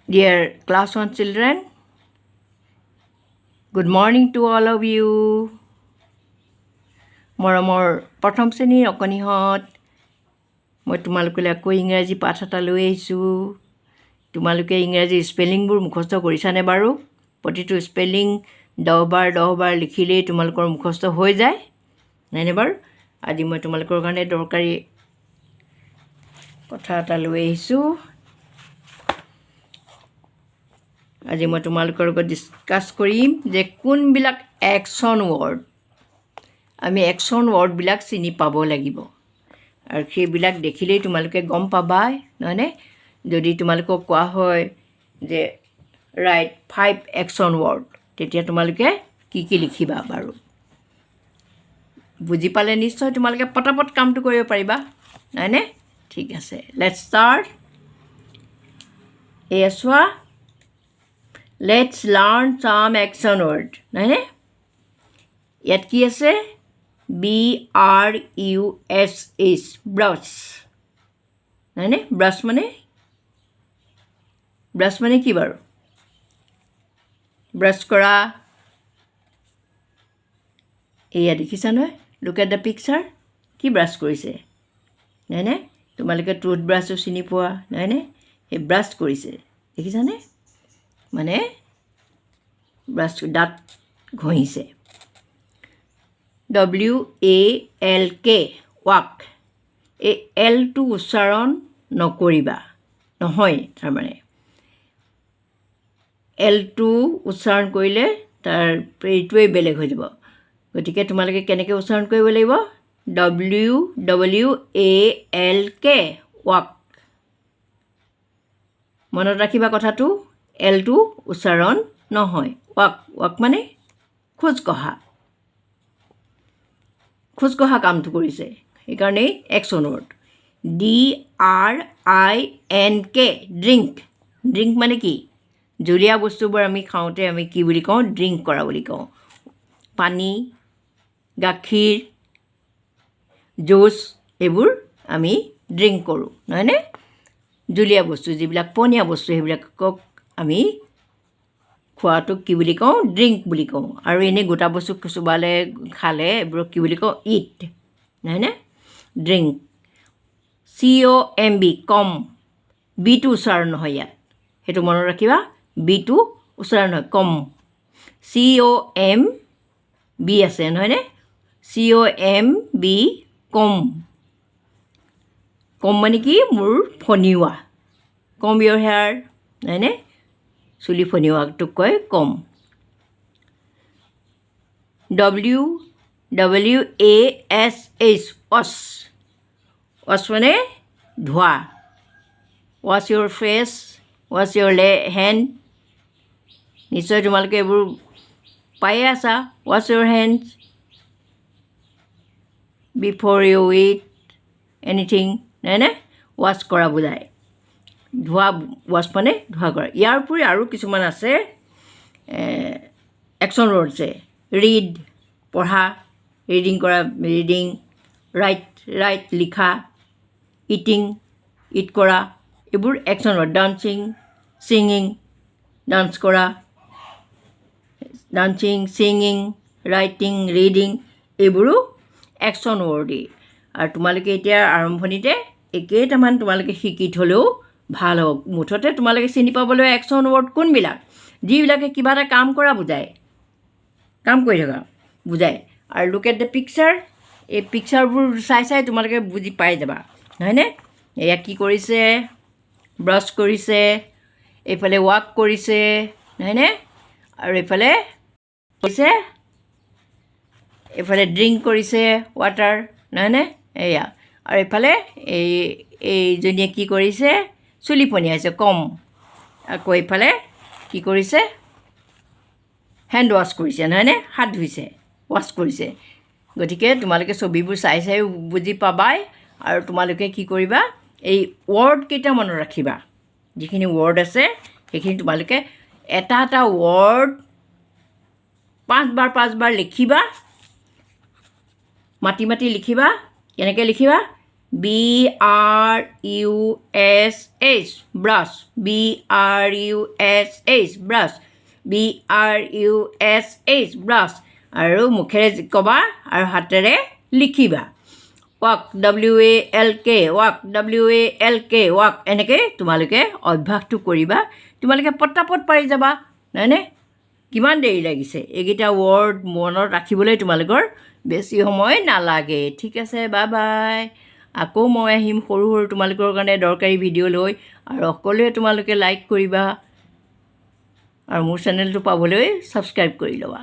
Dear Class 1 children, good morning to all of you. মৰমৰ প্ৰথম শ্ৰেণীৰ অকণিহঁত মই তোমালোকলৈ আকৌ ইংৰাজী পাঠ এটা লৈ আহিছোঁ। তোমালোকে ইংৰাজী স্পেলিংবোৰ মুখস্থ কৰিছানে বাৰু? প্ৰতিটো স্পেলিং 10 বাৰ লিখিলেই তোমালোকৰ মুখস্থ হৈ যায়, নাইনে বাৰু? আজি মই তোমালোকৰ কাৰণে দৰকাৰী কথা এটা লৈ আহিছোঁ। আজি মই তোমালোকৰ লগত ডিছকাছ কৰিম যে কোনবিলাক একশ্যন ৱৰ্ড, আমি একশ্যন ৱৰ্ডবিলাক চিনি পাব লাগিব আৰু সেইবিলাক দেখিলেই তোমালোকে গম পাবাই, নহয়নে? যদি তোমালোকক কোৱা হয় যে ৰাইট 5 একশ্যন ৱৰ্ড, তেতিয়া তোমালোকে কি কি লিখিবা বাৰু? বুজি পালে নিশ্চয় তোমালোকে পটাপট কামটো কৰিব পাৰিবা, নহয়নে? ঠিক আছে, লেটছ ষ্টাৰ্ট। এয়া চোৱা, লেটছ লাৰ্ণ চাম একশ্যন ৱৰ্ড, নহয়নে? ইয়াত কি আছে? BRUSH, ব্ৰাছ, নহয়নে? ব্ৰাছ মানে কি বাৰু? ব্ৰাছ কৰা। এয়া দেখিছা নহয়, লুক এট দ্য পিকচাৰ। কি ব্ৰাছ কৰিছে, নহয়নে? তোমালোকে টুথ ব্ৰাছো চিনি পোৱা, নহয়নে? সেই ব্ৰাছ কৰিছে, দেখিছানে? মানে ব্ৰাছ, দাঁত ঘঁহিছে। WALK, walk. এই এলটো উচ্চাৰণ নকৰিবা, নহয় তাৰমানে। এলটো উচ্চাৰণ কৰিলে তাৰ এইটোৱেই বেলেগ হৈ যাব। গতিকে তোমালোকে কেনেকৈ উচ্চাৰণ কৰিব লাগিব? WWALK, walk. মনত ৰাখিবা কথাটো, এলটো উচ্চাৰণ নহয়, ৱাক। ৱাক মানে খোজকঢ়া, খোজকঢ়া কামটো কৰিছে, সেইকাৰণেই action word. DRINK, drink. Drink মানে কি? জুলীয়া বস্তুবোৰ আমি খাওঁতে আমি কি বুলি কওঁ? ড্ৰিংক কৰা বুলি কওঁ। পানী, গাখীৰ, জুচ, এইবোৰ আমি ড্ৰিংক কৰোঁ, নহয়নে? জুলীয়া বস্তু, যিবিলাক পনীয়া বস্তু, সেইবিলাকক আমি খোৱাটোক কি বুলি কওঁ? ড্ৰিংক বুলি কওঁ। আৰু এনেই গোটা বস্তু চোবালে খালে এইবোৰক কি বুলি কওঁ? ইট, নহয়নে? ড্ৰিংক। COMB, কম। বিটো উচ্চাৰণ নহয় ইয়াত, সেইটো মনত ৰাখিবা। বিটো উচ্চাৰণ নহয়, কম। COMB আছে, নহয়নে? COMB, কম। কম মানে কি? মোৰ ফনিওৱা। কম ইয়ৰ হেয়াৰ, নহয়নে? চুলি ফনিওৱাটোক কয় কম। WWASH, wash. ৱাছ মানে ধোৱা। Wash your face, wash your hand. নিশ্চয় তোমালোকে এইবোৰ পায়ে আছা। Wash your hands before you eat anything, নহয়নে? ৱাছ কৰা বুজায়, ধোৱা। ৱাছ মানে ধোৱা কৰা। ইয়াৰ উপৰি আৰু কিছুমান আছে একশ্যন ৱৰ্ডছে। ৰিড, পঢ়া, ৰিডিং কৰা, ৰিডিং। ৰাইট, লিখা। ইটিং, ইট কৰা, এইবোৰ action word. Dancing, singing, dance কৰা। ডান্সিং, ছিংগিং, ৰাইটিং, ৰিডিং, এইবোৰো একশ্যন ৱৰ্ডেই। আৰু তোমালোকে এতিয়া আৰম্ভণিতে একেইটামান তোমালোকে শিকি থ'লেও ভাল হ'ব। মুঠতে তোমালোকে চিনি পাবলৈ একশ্যন ৱৰ্ড কোনবিলাক? যিবিলাকে কিবা এটা কাম কৰা বুজায়, কাম কৰি থকা বুজায়। আৰু লুক এট দ্য পিকচাৰ, এই পিকচাৰবোৰ চাই তোমালোকে বুজি পাই যাবা, নহয়নে? এয়া কি কৰিছে? ব্ৰাছ কৰিছে, এইফালে ৱাক কৰিছে, নহয়নে? আৰু এইফালে কৰিছে, এইফালে ড্ৰিংক কৰিছে, ৱাটাৰ, নহয়নে? এয়া। আৰু এইফালে এইজনীয়ে কি কৰিছে? চুলি ফনিয়াইছে, কম। আকৌ এইফালে কি কৰিছে? হেণ্ড ৱাছ কৰিছে, নহয়নে? হাত ধুইছে, ৱাছ কৰিছে। গতিকে তোমালোকে ছবিবোৰ চাই বুজি পাবাই। আৰু তোমালোকে কি কৰিবা? এই ৱৰ্ডকেইটা মনত ৰাখিবা। যিখিনি ৱৰ্ড আছে সেইখিনি তোমালোকে এটা এটা ৱৰ্ড 5 বাৰ লিখিবা। মাতি লিখিবা। কেনেকৈ লিখিবা? BRUSH brush, BRUSH brush, BRUSH brush আৰু মুখেৰে ক'বা আৰু হাতেৰে লিখিবা walk WALK walk WALK walk এনেকৈ তোমালোকে অভ্যাসটো কৰিবা তোমালোকে পটাপট পাৰি যাবা নহয়নে কিমান দেৰি লাগিছে এইকেইটা ৱৰ্ড মনত ৰাখিবলৈ তোমালোকৰ বেছি সময় নালাগে ঠিক আছে বাই বাই আকৌ মই আহিম সৰু সৰু তোমালোকৰ কাৰণে দৰকাৰী ভিডিঅ' লৈ আৰু সকলোৱে তোমালোকে লাইক কৰিবা আৰু মোৰ চেনেলটো পাবলৈ ছাবস্ক্ৰাইব কৰি ল'বা